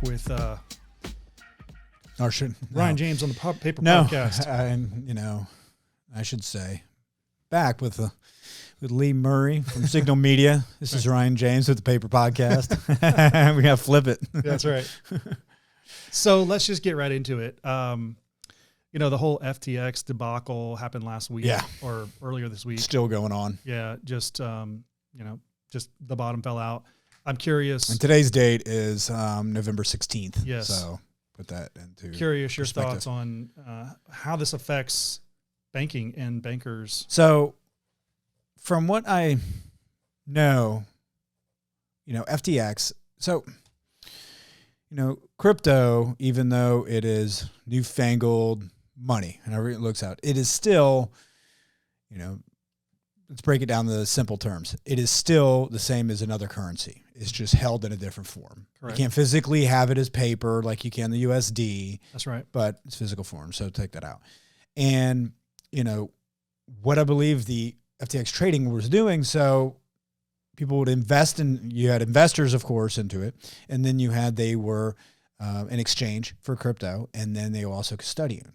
with Ryan James on the Paper Podcast. I should say back with Lee Murray from Signal Media. This is Ryan James with the Paper Podcast. We got to flip it. That's right. So let's just get right into it. The whole FTX debacle happened last week or earlier this week. Still going on. Yeah. Just the bottom fell out. I'm curious. And today's date is November 16th. Yes. So put that into curious your thoughts on how this affects banking and bankers. So from what I know, FTX, crypto, even though it is newfangled money, and everything looks out, it is still, let's break it down to simple terms. It is still the same as another currency. It's just held in a different form. Correct. You can't physically have it as paper like you can the USD. That's right. But it's physical form, so take that out. And, what I believe the FTX trading was doing, so people would invest in, you had investors, of course, into it, and then they were an exchange for crypto, and then they were also custodian.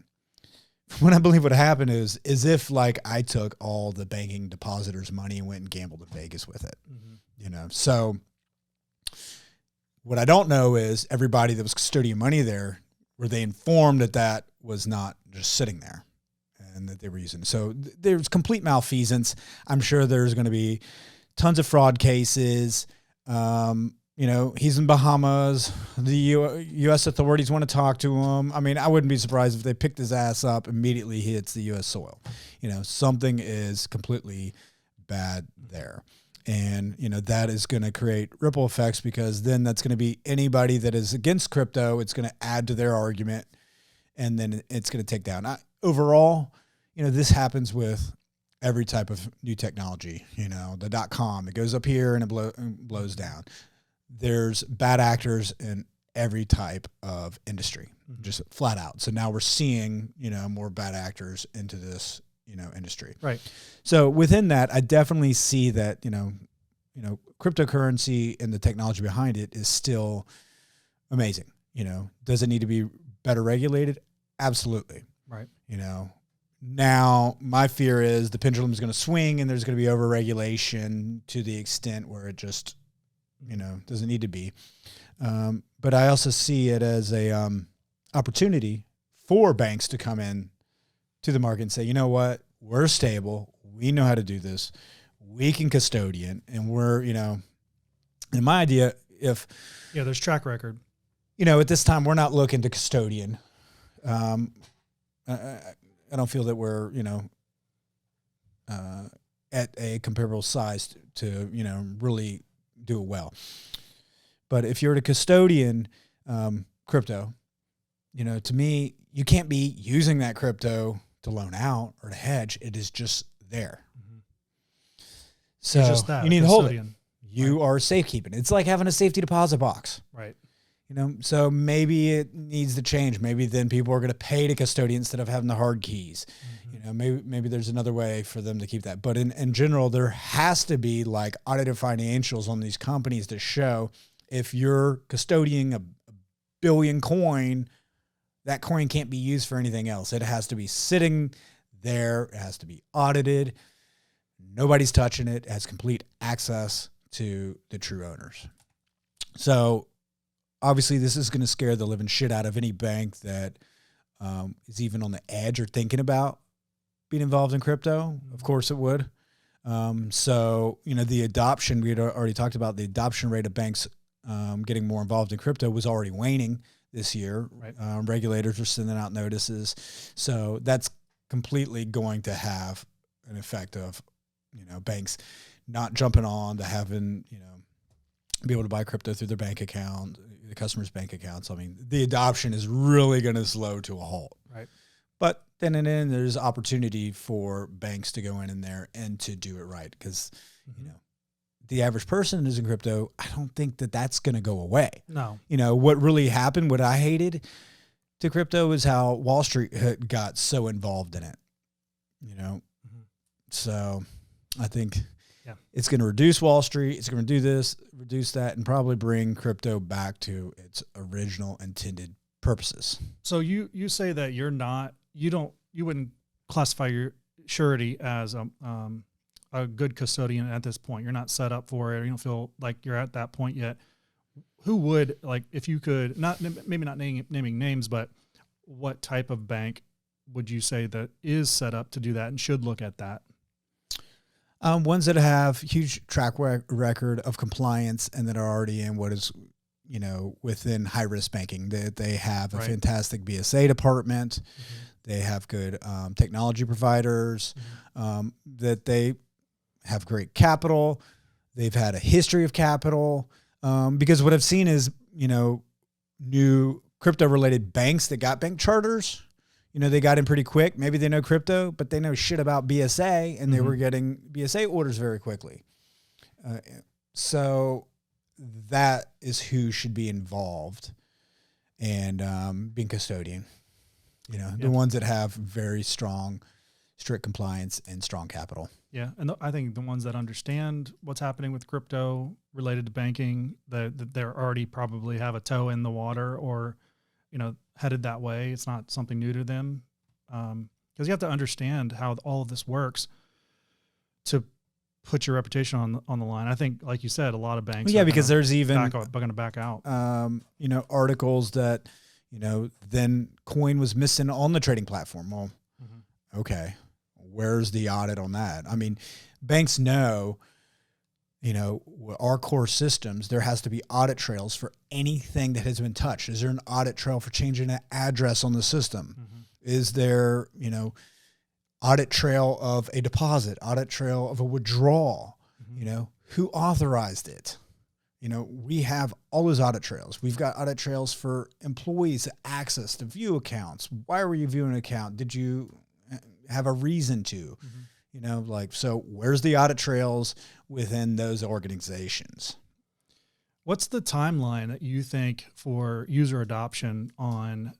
What I believe would happen is if I took all the banking depositors' money and went and gambled in Vegas with it, So what I don't know is everybody that was custodian money there, were they informed that was not just sitting there and that they were using? So there's complete malfeasance. I'm sure there's going to be tons of fraud cases. He's in Bahamas. The U.S. authorities want to talk to him. I mean, I wouldn't be surprised if they picked his ass up, immediately he hits the U.S. soil. Something is completely bad there. And, that is going to create ripple effects, because then that's going to be anybody that is against crypto. It's going to add to their argument, and then it's going to take down. Overall, this happens with every type of new technology. The .com, it goes up here and it blows down. There's bad actors in every type of industry, just flat out. So now we're seeing, more bad actors into this, industry. Right. So within that, I definitely see that, cryptocurrency and the technology behind it is still amazing. Does it need to be better regulated? Absolutely. Right. Now my fear is the pendulum is going to swing and there's going to be over-regulation to the extent where it just, doesn't need to be. But I also see it as a opportunity for banks to come in to the market and say, you know what, we're stable. We know how to do this. We can custodian, and we're, in my idea, there's track record. At this time, we're not looking to custodian. I don't feel that we're, at a comparable size to, really do it well. But if you're to custodian crypto, to me, you can't be using that crypto to loan out or to hedge. It is just there. Mm-hmm. So just that, you need to hold it. You are safekeeping. It's like having a safety deposit box. Right. So maybe it needs to change. Maybe then people are going to pay to custodian instead of having the hard keys. Mm-hmm. Maybe there's another way for them to keep that. But in general, there has to be audited financials on these companies to show if you're custodying a billion coin, that coin can't be used for anything else. It has to be sitting there. It has to be audited. Nobody's touching it. It has complete access to the true owners. So obviously this is going to scare the living shit out of any bank that is even on the edge or thinking about being involved in crypto. Of course it would. So, the adoption, we had already talked about the adoption rate of banks getting more involved in crypto was already waning this year. Right. Regulators are sending out notices. So that's completely going to have an effect of, banks not jumping on to having, be able to buy crypto through their bank account, the customer's bank accounts. I mean, the adoption is really going to slow to a halt. Right. But then there's opportunity for banks to go in there and to do it right. Because, the average person who's in crypto, I don't think that that's going to go away. No. What really happened, what I hated to crypto is how Wall Street got so involved in it. So I think Yeah. It's going to reduce Wall Street. It's going to do this, reduce that, and probably bring crypto back to its original intended purposes. So you say that you wouldn't classify your Surety as a good custodian at this point. You're not set up for it, or you don't feel like you're at that point yet. Who would, like, if you could, maybe not naming names, but what type of bank would you say that is set up to do that and should look at that? Ones that have huge track record of compliance and that are already in what is, within high risk banking. They have a fantastic BSA department. Mm-hmm. They have good technology providers. Mm-hmm. That they have great capital. They've had a history of capital. Because what I've seen is, new crypto related banks that got bank charters. They got in pretty quick. Maybe they know crypto, but they know shit about BSA, and they were getting BSA orders very quickly. So that is who should be involved and being custodian. The ones that have very strong, strict compliance and strong capital. Yeah, and I think the ones that understand what's happening with crypto related to banking, that they're already probably have a toe in the water or, headed that way. It's not something new to them, because you have to understand how all of this works to put your reputation on the line. I think, like you said, a lot of banks. Yeah, because there's even going to back out. Articles that then coin was missing on the trading platform. Well, okay, where's the audit on that? I mean, banks know. Our core systems, there has to be audit trails for anything that has been touched. Is there an audit trail for changing an address on the system? Mm-hmm. Is there, audit trail of a deposit, audit trail of a withdrawal? Mm-hmm. Who authorized it? We have all those audit trails. We've got audit trails for employees access to view accounts. Why were you viewing an account? Did you have a reason to? Mm-hmm. So where's the audit trails within those organizations? What's the timeline that you think for user adoption on,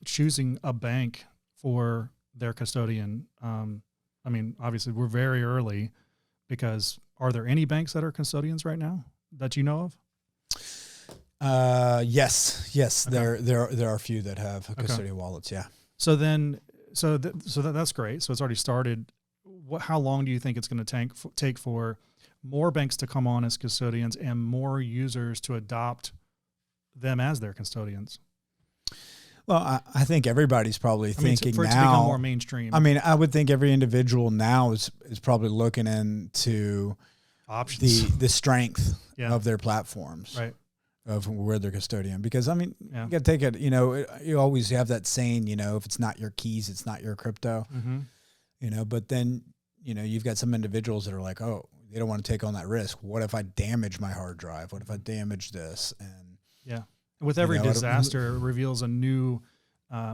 choosing a bank for their custodian? Obviously we're very early, because are there any banks that are custodians right now that you know of? Yes. Okay. There are a few that have custodial wallets. Yeah. So then, that's great. So it's already started. How long do you think it's going to take for more banks to come on as custodians and more users to adopt them as their custodians? Well, I think everybody's probably thinking for it now to become more mainstream. I would think every individual now is probably looking into options, the strength of their platforms, right? Of where they're custodian, because you got to take it. You always have that saying, if it's not your keys, it's not your crypto. Mm-hmm. But then you've got some individuals that are like, oh, they don't want to take on that risk. What if I damage my hard drive? What if I damage this? And with every disaster, it reveals a new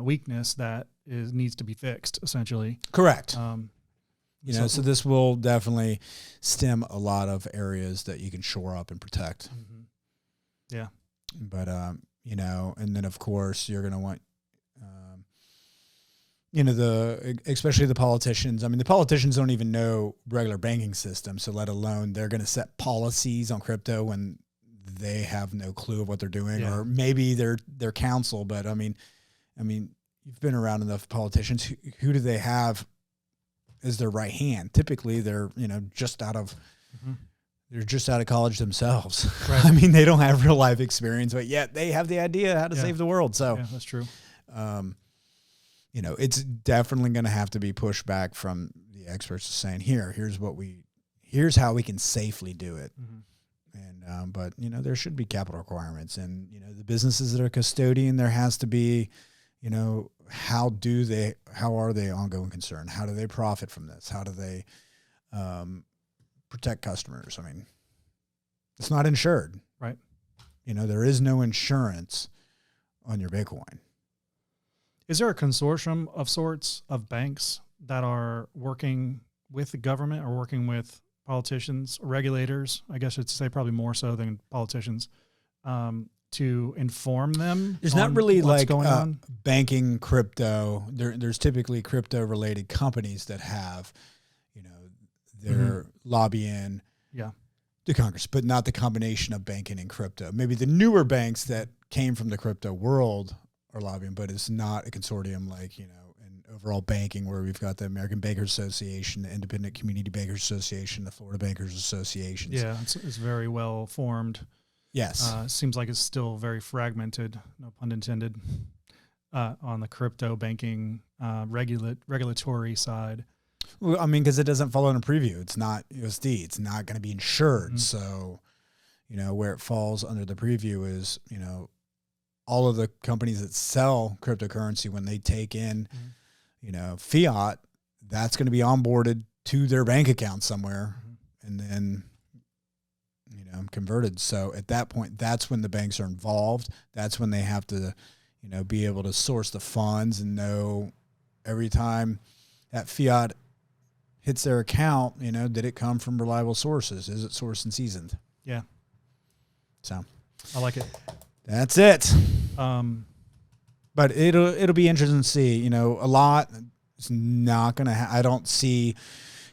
weakness that needs to be fixed. Essentially, correct. So this will definitely stem a lot of areas that you can shore up and protect. Mm-hmm. Yeah. But, and then of course you're going to want, especially the politicians. The politicians don't even know regular banking systems. So let alone they're going to set policies on crypto when they have no clue of what they're doing, or maybe their counsel. But you've been around enough politicians. Who do they have as their right hand? Typically they're, just out of, they're just out of college themselves. Right. They don't have real life experience, but yet they have the idea how to save the world. So that's true. It's definitely going to have to be pushed back from the experts saying, here's how we can safely do it. Mm-hmm. And, but there should be capital requirements, and, the businesses that are custodian, there has to be, how are they ongoing concern? How do they profit from this? How do they, protect customers? It's not insured, right? There is no insurance on your Bitcoin. Is there a consortium of sorts of banks that are working with the government or working with politicians, regulators? I guess I'd say probably more so than politicians, to inform them. There's not really like going on banking crypto. There's typically crypto related companies that have, their lobbying Yeah. to Congress, but not the combination of banking and crypto. Maybe the newer banks that came from the crypto world are lobbying, but it's not a consortium like, in overall banking where we've got the American Bankers Association, the Independent Community Bankers Association, the Florida Bankers Association. Yeah, it's very well formed. Yes. Seems like it's still very fragmented, no pun intended, on the crypto banking regulatory side. Well, I mean, because it doesn't follow in a preview. It's not USD. It's not going to be insured. Mm-hmm. So, where it falls under the preview is, all of the companies that sell cryptocurrency, when they take in, fiat, that's going to be onboarded to their bank account somewhere and then, converted. So at that point, that's when the banks are involved. That's when they have to, be able to source the funds and know every time that fiat hits their account, did it come from reliable sources? Is it sourced and seasoned? Yeah. So I like it. That's it. But it'll be interesting to see, a lot is not going to, I don't see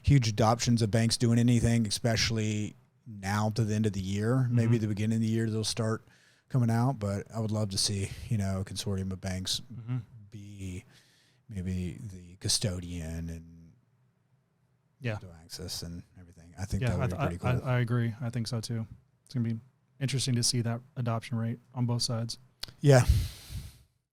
huge adoptions of banks doing anything, especially now to the end of the year. Mm-hmm. Maybe the beginning of the year, they'll start coming out, but I would love to see, a consortium of banks be maybe the custodian and access and everything. I think that would be pretty cool. I agree. I think so too. It's going to be interesting to see that adoption rate on both sides. Yeah.